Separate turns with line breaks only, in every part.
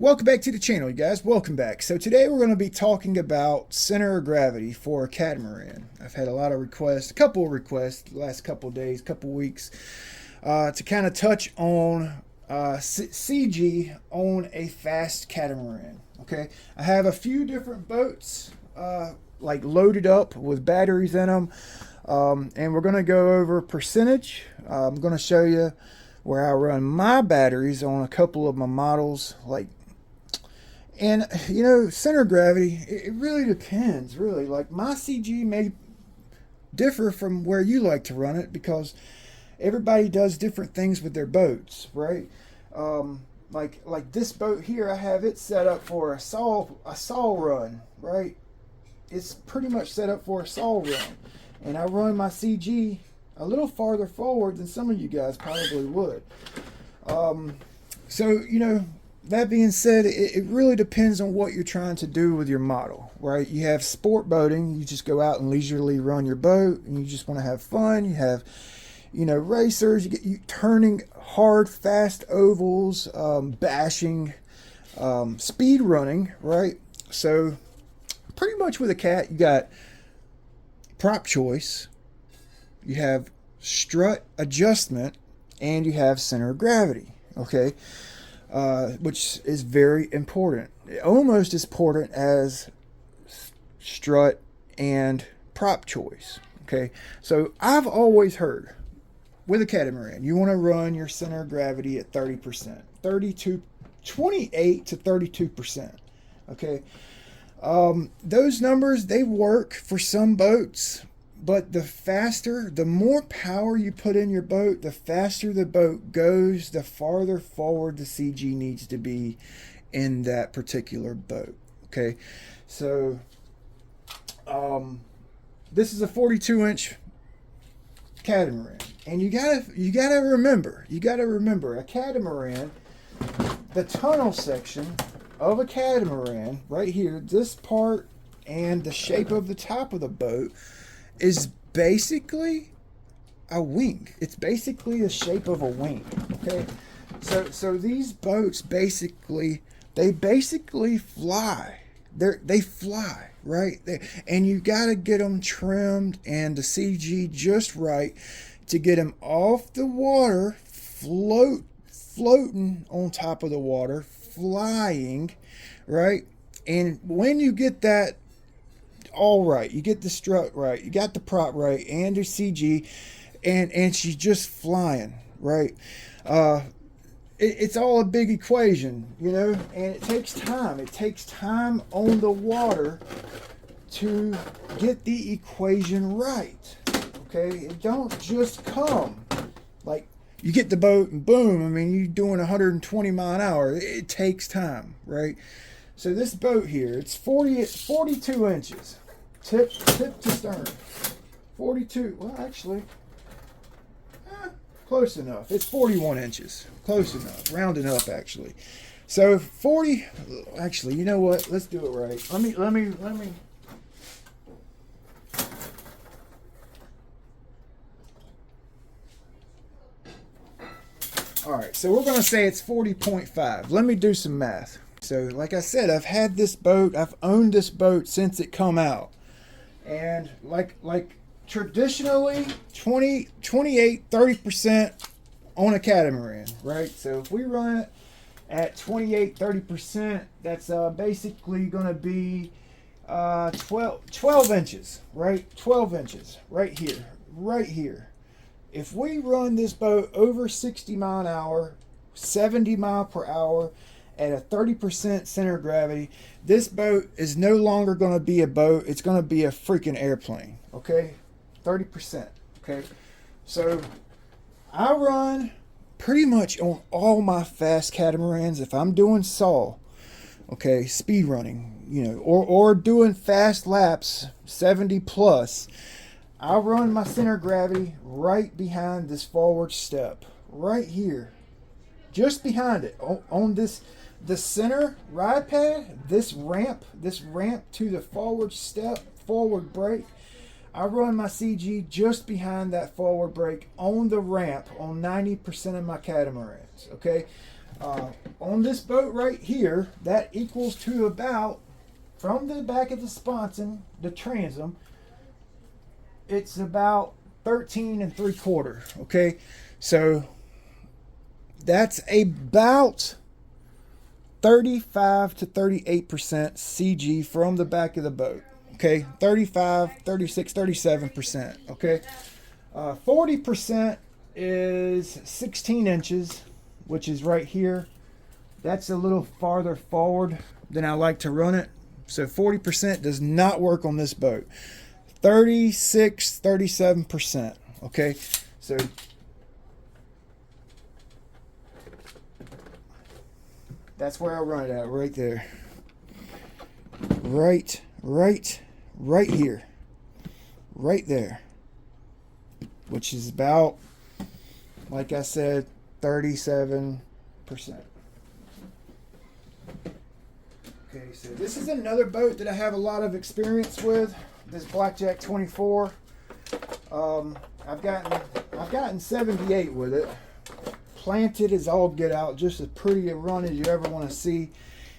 Welcome back to the channel, you guys. Welcome back. So today we're going to be talking about center of gravity for a catamaran. I've had a lot of requests, a couple of requests the last couple of days, couple of weeks, to kind of touch on CG on a fast catamaran. Okay, I have a few different boats like loaded up with batteries in them, and we're going to go over percentage. I'm going to show you where I run my batteries on a couple of my models, and you know, center of gravity, it really depends, really. Like, my CG may differ from where you like to run it because everybody does different things with their boats, right? Like this boat here, I have it set up for a saw run, right? It's pretty much set up for a saw run, and I run my CG a little farther forward than some of you guys probably would. So, you know, that being said, it really depends on what you're trying to do with your model, right? You have sport boating, you just go out and leisurely run your boat, and you just want to have fun. You have, you know, racers, you turning hard, fast ovals, bashing, speed running, right? So pretty much with a cat, you got prop choice, you have strut adjustment, and you have center of gravity, okay? Which is very important, almost as important as strut and prop choice. Okay, so I've always heard with a catamaran, you want to run your center of gravity at 30%, 28 to 32%. Okay, those numbers, they work for some boats, but the faster, the more power you put in your boat, the faster the boat goes, the farther forward the CG needs to be in that particular boat. Okay, so this is a 42-inch catamaran, and you gotta remember a catamaran, the tunnel section of a catamaran right here, this part and the shape of the top of the boat is basically a wing. It's basically the shape of a wing. Okay, so these boats basically fly. They fly, right? And you got to get them trimmed and the CG just right to get them off the water, floating on top of the water, flying, right? And when you get that all right, you get the strut right, you got the prop right, and your CG, and she's just flying, right? It's all a big equation, you know, and it takes time. It takes time on the water to get the equation right. Okay, it don't just come like you get the boat and boom. I mean, you're doing 120 mile an hour. It takes time, right? So this boat here, it's 42 inches, tip to stern. 42, well, actually, close enough. It's 41 inches, close enough, rounding up actually. So 40, actually, you know what? Let's do it right. Let me. All right, so we're gonna say it's 40.5. Let me do some math. So like I said, I've had this boat, I've owned this boat since it come out. And like traditionally 28, 30% on a catamaran, right? So if we run it at 28, 30%, that's basically gonna be 12 inches, right? 12 inches right here. If we run this boat over 60 mile an hour, 70 mile per hour, at a 30% center of gravity, this boat is no longer going to be a boat. It's going to be a freaking airplane. Okay, 30%. Okay, so I run pretty much on all my fast catamarans. If I'm doing saw, okay, speed running, you know, or doing fast laps, 70 plus, I run my center of gravity right behind this forward step, right here, just behind it, on this. The center ride pad, this ramp to the forward step, forward brake, I run my CG just behind that forward brake on the ramp on 90% of my catamarans, okay? On this boat right here, that equals to about, from the back of the sponson, the transom, it's about 13 3/4. Okay, so that's about 35 to 38% CG from the back of the boat. Okay, 35, 36, 37%. Okay, 40% is 16 inches, which is right here. That's a little farther forward than I like to run it. So 40% does not work on this boat. 36, 37%. Okay, so that's where I run it at, right there. Right here. Right there. Which is about, like I said, 37%. Okay, so this is another boat that I have a lot of experience with. This Blackjack 24. I've gotten 78 with it. Planted as all get out, just as pretty a run as you ever want to see.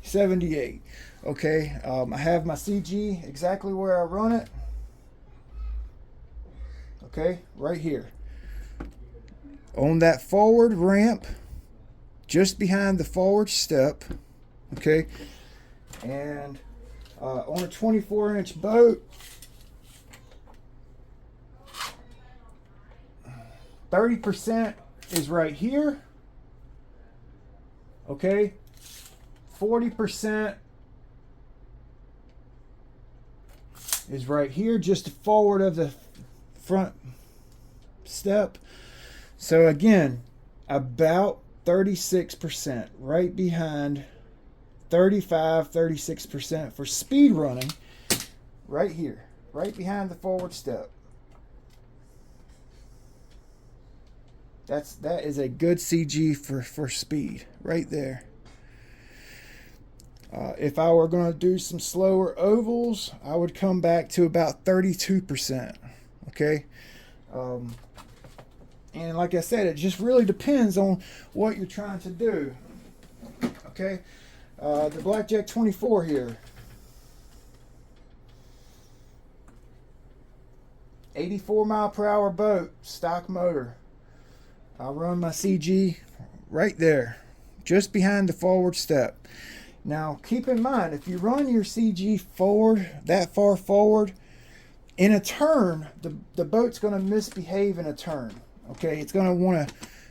78. Okay, I have my CG exactly where I run it. Okay, right here. On that forward ramp, just behind the forward step. Okay, and on a 24-inch boat, 30% is right here. Okay, 40% is right here, just forward of the front step. So again, about 36%, right behind 35, 36% for speed running, right here, right behind the forward step. That is a good CG for speed, right there. If I were going to do some slower ovals, I would come back to about 32%. Okay. And like I said, it just really depends on what you're trying to do. Okay. The Blackjack 24 here. 84 mile per hour boat, stock motor. I run my CG right there, just behind the forward step. Now, keep in mind, if you run your CG forward, that far forward, in a turn, the boat's going to misbehave in a turn. Okay, it's going to want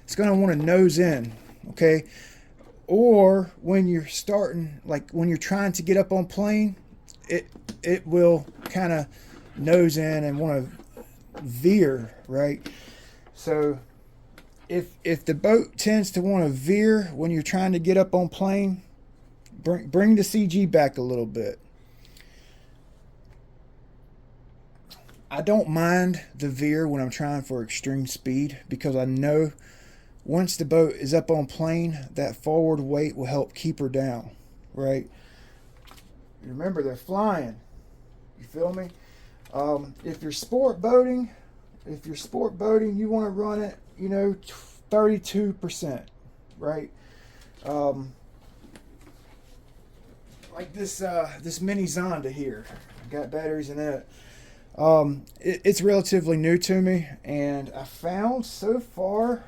to nose in. Okay, or when you're starting, like when you're trying to get up on plane, it will kind of nose in and want to veer, right? So if the boat tends to want to veer when you're trying to get up on plane, bring the CG back a little bit. I don't mind the veer when I'm trying for extreme speed, because I know once the boat is up on plane, that forward weight will help keep her down, right? Remember, they're flying. You feel me? If you're sport boating, you want to run it, 32%, right? Like this mini Zonda here. I got batteries in it. It's relatively new to me, and I found so far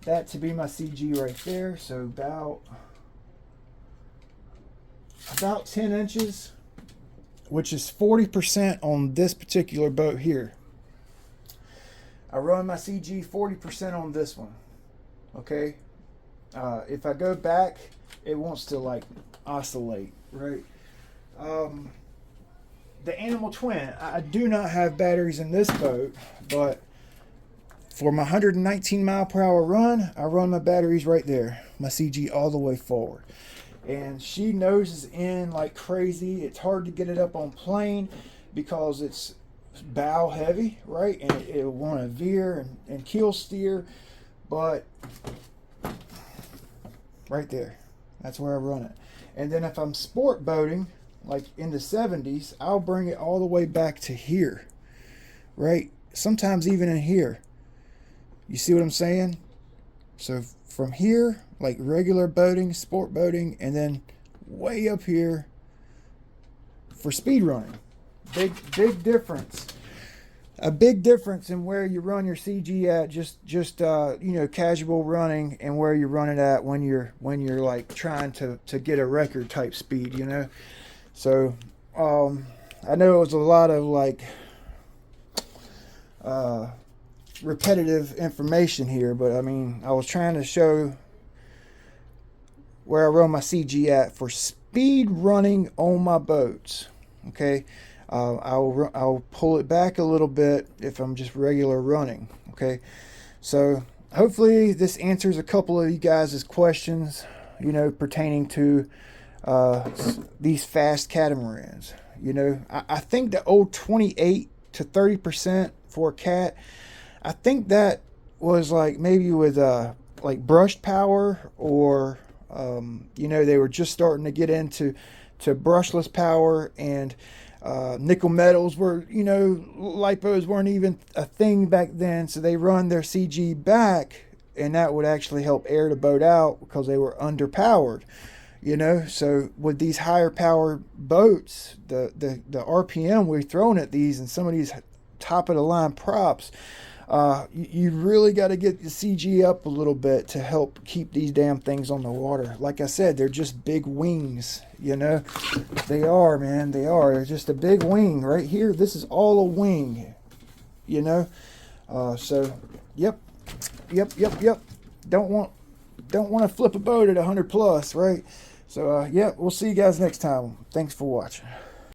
that to be my CG right there. So about 10 inches, which is 40% on this particular boat here. I run my CG 40% on this one. Okay. If I go back, it wants to like oscillate, right? The Animal Twin, I do not have batteries in this boat, but for my 119 mile per hour run, I run my batteries right there, my CG all the way forward. And she noses in like crazy. It's hard to get it up on plane because it's bow heavy, right? And it will want to veer and keel steer, but right there, that's where I run it. And then if I'm sport boating, like in the 70s, I'll bring it all the way back to here, right? Sometimes even in here, You see what I'm saying? So from here, like regular boating, sport boating, and then way up here for speed running. Big difference. A big difference in where you run your CG at, just you know, casual running, and where you run it at when you're like trying to get a record type speed, you know. So I know it was a lot of like repetitive information here, but I mean, I was trying to show where I run my CG at for speed running on my boats. Okay, I'll pull it back a little bit if I'm just regular running. Okay, so hopefully this answers a couple of you guys' questions, you know, pertaining to these fast catamarans. You know, I think the old 28 to 30% for a cat, I think that was like maybe with like brushed power, or you know, they were just starting to get into brushless power, and nickel metals were, you know, lipos weren't even a thing back then, so they run their CG back, and that would actually help air the boat out because they were underpowered, you know. So with these higher power boats, the RPM we're throwing at these, and some of these top of the line props, you really got to get the CG up a little bit to help keep these damn things on the water. Like I said, they're just big wings, you know. They are, man. They are. They're just a big wing right here. This is all a wing, you know. So, yep. Don't want to flip a boat at 100 plus, right? So, yeah, we'll see you guys next time. Thanks for watching.